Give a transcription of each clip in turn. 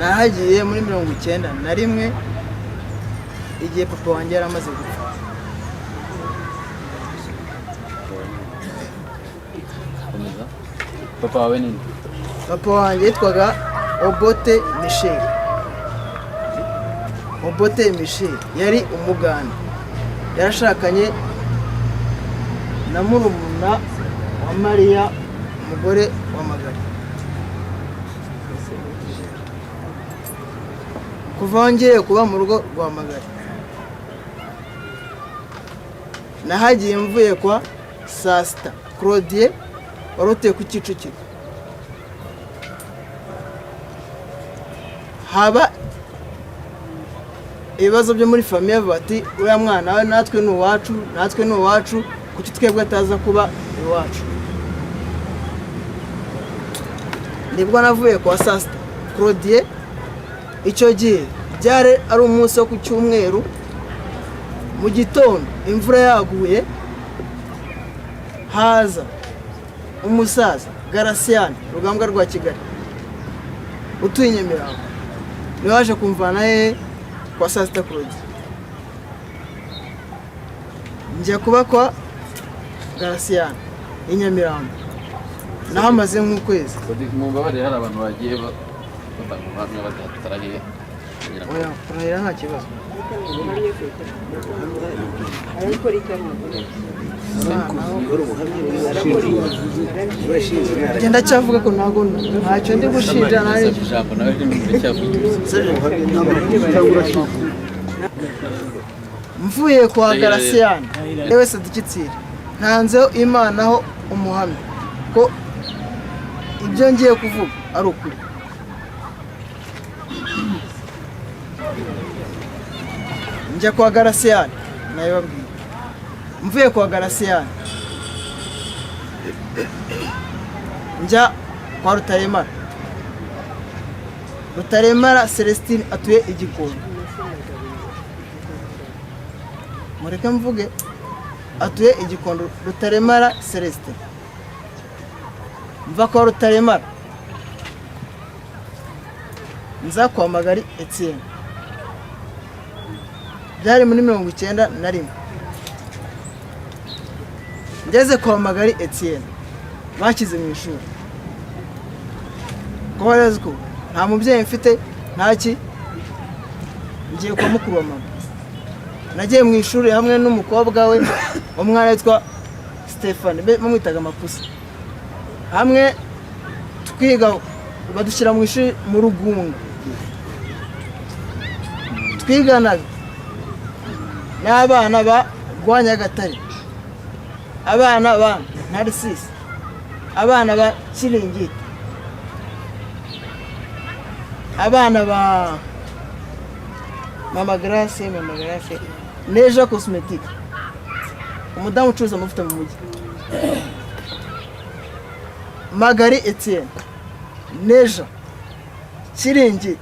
nahagiye muri 91 igihe papa wanjye yaramaze gupfa. Papa wawe ni? Papa wanjye yitwaga Obote Michel. Obote Michel yari umuganda, yarashakanye na murumuna wa Mariya umugore wa Magari. Kuva ngiye kuba mu rugo rwa Magari, nahagiye mvuye kwa Sasta Claudie warutuye ku Kicukiro. Haba ibibazo byo muri famiye bati uriya mwana we natwe ni uwacu kuki twebwe ataza kuba iwacu. Nibwo navuye kwa Sasta Claudie. Icyo gihe byari ari umunsi wo ku cyumweru mu gitondo, imvura yaguye, haza umusaza Garasiane Rugambwa rwa Kigali utuye Nyamirambo, niwe waje kumvana kwa Sasta Claudie. Njya kuba kwa Garasiane i Nyamirambo, nahamaze nk'ukwezi. Mubabare hari abantu bagiye batamubamye batatarahiye. Oya, kurahira nta kibazo. Genda cyavuga ko ntago ntacyo ndi gushinja nawe. Mvuye kwa Garasiane yewe se dikitsira ntanzeho Imanaho umuhamya ko ibyo ngiye kuvuga ari ukuri. Njya kwa Garasiane nayo babwiye. Mvuye kwa Garasiane njya kwa Rutaremara Celestine atuye Igikondo. Mureke mvuge, atuye Igikondo Rutaremara Celestine. Mva kwa Rutaremara nza kwa Magari Etienne. Byari muri 91. Ngeze kwa Magari Etienne bakize mu ishuri. Ko rero ko nta mubyeyi mfite ntaki, ngiye kwa mukuru wa mama. Nagiye mu ishuri hamwe n'umukobwa we, umwana witwa Stefani bamwitaga Mapusa. Hamwe twiga badushyira mu ishuri mu Rugunga. Twiganaga n'abana ba Rwanyagatare, abana ba Narcisse, abana ba Kiringiti, abana ba Mama Grace, Neja Cosmetique, umudamu ucuruza amavuta mu mujyi. Magari Etienne, Neja, Kiringiti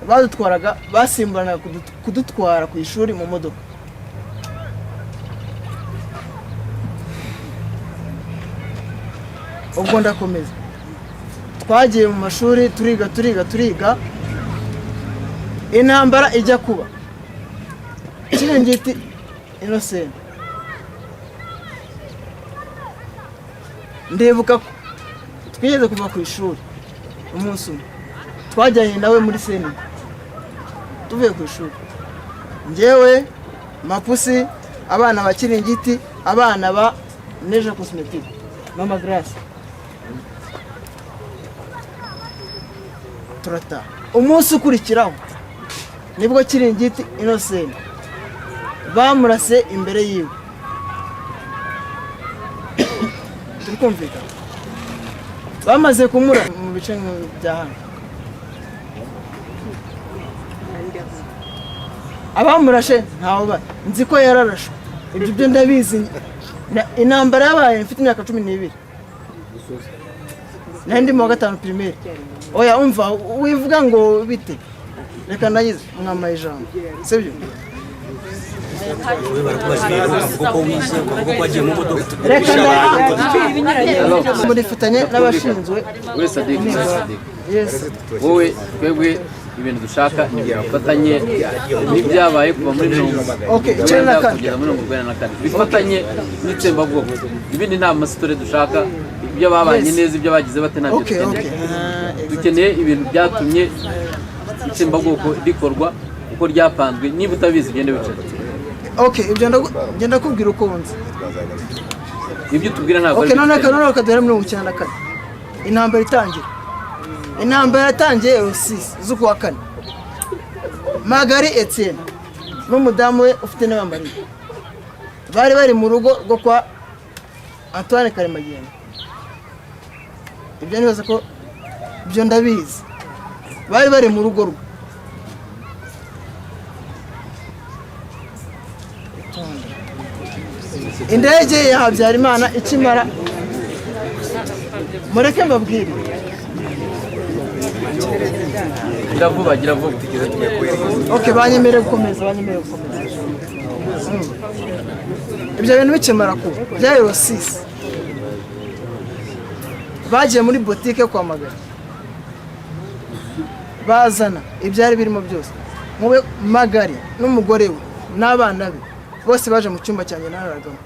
badutwaraga, basimburanaga kudutwara ku ishuri mu modoka. Ubwo ndakomeza, twagiye mu mashuri turiga, intambara ijya kuba. Kiringiti Innocent ndibuka ko twigeze kuva ku ishuri umunsi umwe, twajyanye nawe muri Seni tuvuye ku ishuri, njyewe Mapusi, abana ba Kiringiti, abana ba Neja Cosmetique, Mama Grace. Turataha. Umunsi ukurikiraho nibwo Kiringiti Innocent bamurase imbere yiwe. Turikumvikana. Bamaze kumura mu bice bya hano. Abamurashe ntaho ba nzi ko yararashwe. Ibyo byo ndabizi. Intambara yabaye mfite imyaka 12. Nandi mu wa 5 primaire. Oya umva wivuga ngo bite. Reka nayize mwama ijambo. Sibyo? murifatanye n'abashinzwe wese wowe twebwe ibintu dushaka ni bifatanye n'ibyabaye kuva muri 1994 kugeza muri 1994 bifatanye n'itsembabwoko ibindi nta masitore dushaka ibyo babanye neza ibyo bagize bate nabyo dukeneye ibintu byatumye itsembabwoko rikorwa uko ryapanzwe niba utabizi ugende wicara ibyo ngenda kubwira uko wunze ibyo tubwira ntabwo none kadera 1994 intambara yatangiye rusisi z'ukwa kane Magari Etienne n'umudamu we ufite n'abambariye bari mu rugo rwo kwa Antoine Karemagenda ibyo nibaza ko ibyo ndabizi bari mu rugo rwe indege ya Habyarimana ikimara mureke mbabwire gira vuba banyemereye gukomeza ibyo bintu bikemara kuba byari rusisi bagiye muri botike kwa Magari bazana ibyari birimo byose mube Magari n'umugore we n'abana be bose baje mu cyumba cyanjye nararagamo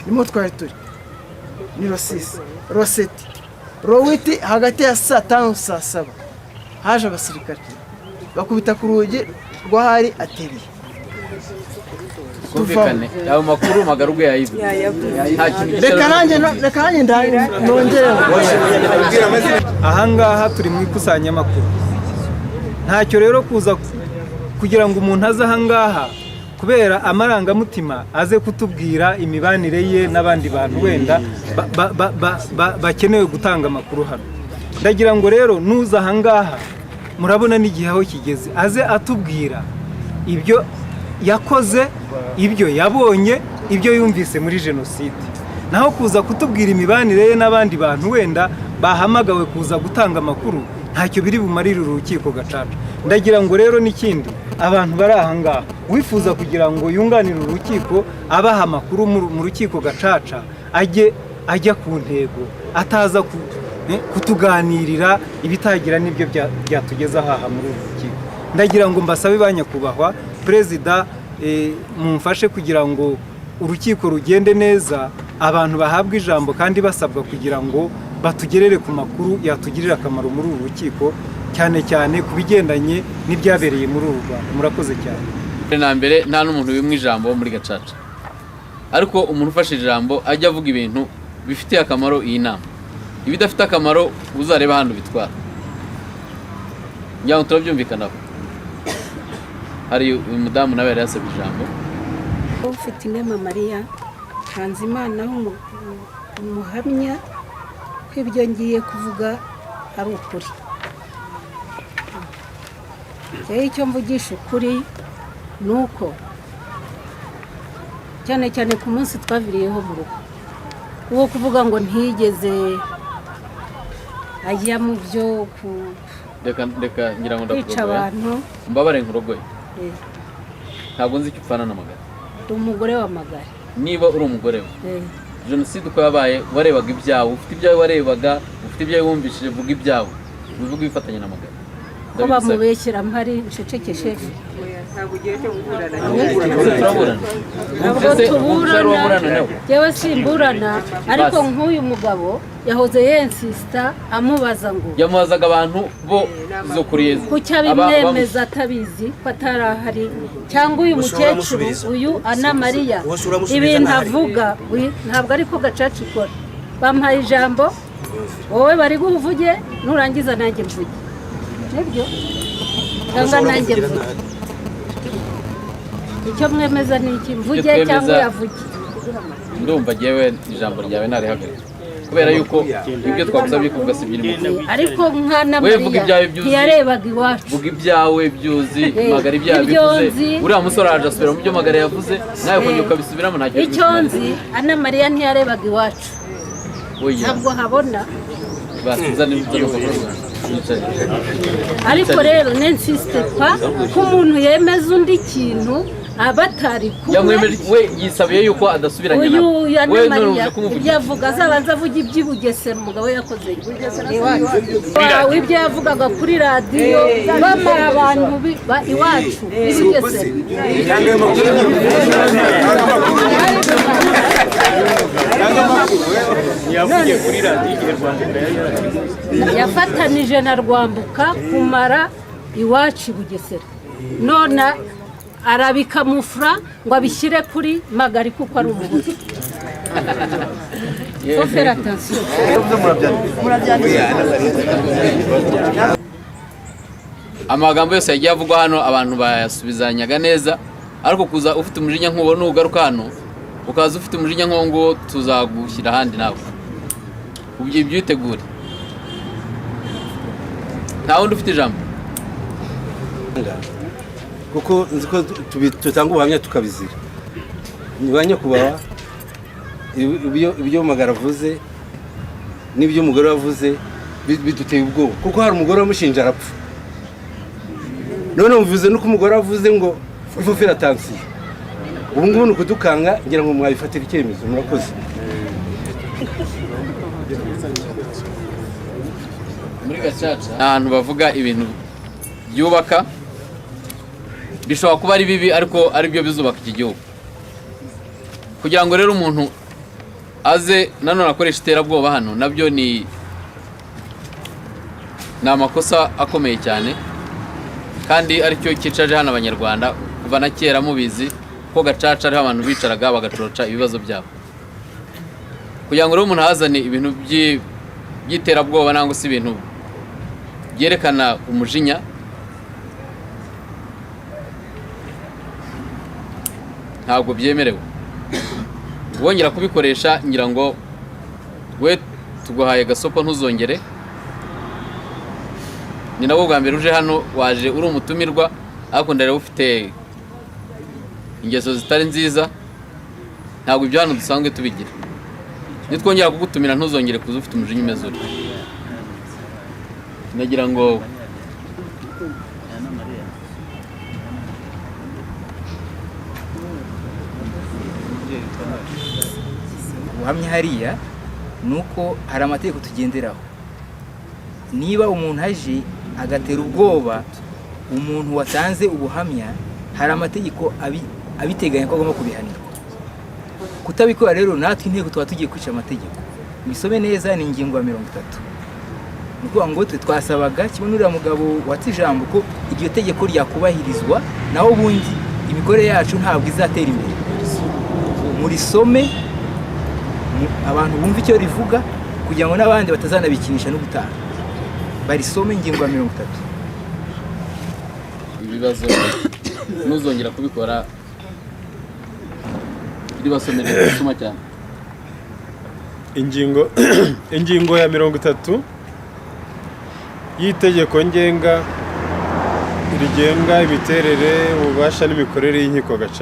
nimo twari turi ni rusisi Roseti Rowiti hagati ya saa 5 saa 7 haje abasirikare bakubita ku rugi rwahari ateriye kumvikane yawe makuru Magaruge yayibu reka nanjye nongere ahangaha turi mu ikusanya makuru ntacyo rero kuza kugira ngo umuntu aze ahangaha kubera amarangamutima aze kutubwira imibanire ye n'abandi bantu wenda bakenewe gutanga amakuru hano ndagira ngo rero nuza ahangaha murabona n'igihe aho kigeze aze atubwira ibyo yakoze ibyo yabonye ibyo yumvise muri jenoside naho kuza kutubwira imibanire ye n'abandi bantu wenda bahamagawe kuza gutanga amakuru ntacyo biri bumarire urukiko gacaca ndagira ngo rero n'ikindi abantu bari ahangaha wifuza kugira ngo yunganire urukiko abaha amakuru mu rukiko gacaca ajya ku ntego ataza kutuganirira ibitagira n'ibyo byatugeza aha muri uru rukiko ndagira ngo mbasabe ba nyakubahwa perezida mumfashe kugira ngo urukiko rugende neza abantu bahabwa ijambo kandi basabwa kugira ngo batugerere ku makuru yatugirira akamaro muri uru rukiko cyane cyane ku bigendanye n'ibyabereye muri uru Rwanda murakoze cyane na mbere nta n'umuntu wimwe ijambo muri gacaca ariko umuntu ufashe ijambo ajya avuga ibintu bifitiye akamaro iyi nama ibidafite akamaro uzareba hano bitwara njya turabyumvikanaho hari uyu mudamu nawe yari yasabye ijambo ufite inema Mariya Nsanzimana umuhamya ko ibyo ngiye kuvuga ari ukuri icyo mvugisha ukuri ni uko cyane cyane ku munsi twaviriyeho mu rugo uwo kuvuga ngo ntigeze ajya mu byo reka ngira ngo kwica abantu mbabare nkurogoye ntabwo nzi icyo upfana na Magari ndi umugore wa Magari niba uri umugore we jenoside uko yabaye warebaga ibyawe ufite ibyawe warebaga ufite ibyawe wumvishije vuga ibyawe bivuga ibifatanye na Magari ko bamubeshyira mpari ncecekeshe ntabwo ugiye cyo guhurana ntabwo tuburana yewe simburana ariko nk'uyu mugabo yahoze yensista amubaza ngo yamubazaga abantu bo zo kuriyeza kuki abimwemeza atabizi ko atarahari cyangwa uyu mukecuru uyu Ana Mariya ibintu avuga ntabwo ariko gacaca ikora bampaye ijambo wowe bari guvuge nurangiza nanjye mvuge nibyo cyangwa nanjye mvuge icyo mwemeza ni iki mvuge cyangwa yavuge ndumva jewe ijambo ryawe narihagarika kubera yuko ibyo twagusabye kuvuga si birimo ariko nkana Mariya ntiyarebaga iwacu vuga ibyawe byuzi Magari ibyawe bivuze uriya musore araje asubira mu byo Magari yavuze nawe kongera ukabisubiramo ntacyo icyo nzi Ana Mariya ntiyarebaga iwacu ntabwo habona basuzana n'ibyo ariko rero nensiste pa ko umuntu yemeza undi kintu abatari kumwe we yisabiye yuko adasubiranye uyu yanamariya ibyo yavuga azabanza avuga iby'Ibugesera umugabo yakoze ibyo yavugaga kuri radiyo bamara abantu iwacu b'Ibugesera yavugiye kuri radiyo Rwanda yafatanije na Rwambuka kumara iwacu Bugesera none arabikamufura ngo abishyire kuri Magari kuko ari umuhutu. Fofera attention. Amagambo yose yagiye avugwa hano abantu bayasubizanyaga neza, ariko kuza ufite umujinya nk'uwo nugaruka hano ukaza ufite umujinya nk'uwo tuzagushyira ahandi nawe ubyitegure. Nta wundi ufite ijambo kuko nzi ko tutanga ubuhamya tukabizira. Nibanya kubaha ibyo Magara avuze n'ibyo umugore wavuze biduteye ubwoba, kuko hari umugore wamushinja arapfa, none muvuze nuko umugore wavuze ngo Fofera attention. Ubu ngubu ni ukudukanga, ngira ngo mwabifatira icyemezo. Murakoze. muri Gacaca ahantu bavuga ibintu byubaka, bishobora kuba ari bibi ariko ari byo bizubaka iki gihugu. Kugira ngo rero umuntu aze nanone akoresha iterabwoba hano nabyo ni amakosa akomeye cyane, kandi aricyo cyicaje hano abanyarwanda kuva na kera mubizi ko Gacaca ariho abantu bicaraga bagacoca ibibazo byabo. Kugira ngo rero umuntu hazane ibintu by'iterabwoba nangwa se ibintu byerekana umujinya, ntabwo byemerewe. Wongera kubikoresha ngira ngo we tuguhaye gasopo ntuzongere. Ni nabo bwa mbere uje hano, waje uri umutumirwa ariko ndareba ufite ingeso zitari nziza, ntabwo ibyo hano dusanzwe tubigira. Nitwongera kugutumira ntuzongere kuza ufite umujinya umeze uri. Nagira ngo ubuhamya hariya ni uko hari amategeko tugenderaho. Niba umuntu aje agatera ubwoba umuntu watanze ubuhamya, hari amategeko abiteganya ko agomba kubihanirwa. Kutabikora rero natwe inteko tuba tugiye kwica amategeko. Misome neza ni ingingo ya 30. Nuko ngo twe twasabaga kimwe n'uriya mugabo watse ijambo ko iryo tegeko ryakubahirizwa, naho ubundi imikorere yacu ntabwo izatera imbere. Muri some abantu bumva icyo rivuga kugira ngo n'abandi batazanabikinisha no gutaha. Barisome ingingo ya 30. Ibibazo ntuzongera kubikora, ribasomere gusoma cyane. Ingingo ya 30 y'itegeko ngenga rigenga imiterere, ububasha n'imikorere y'inkiko Gacaca.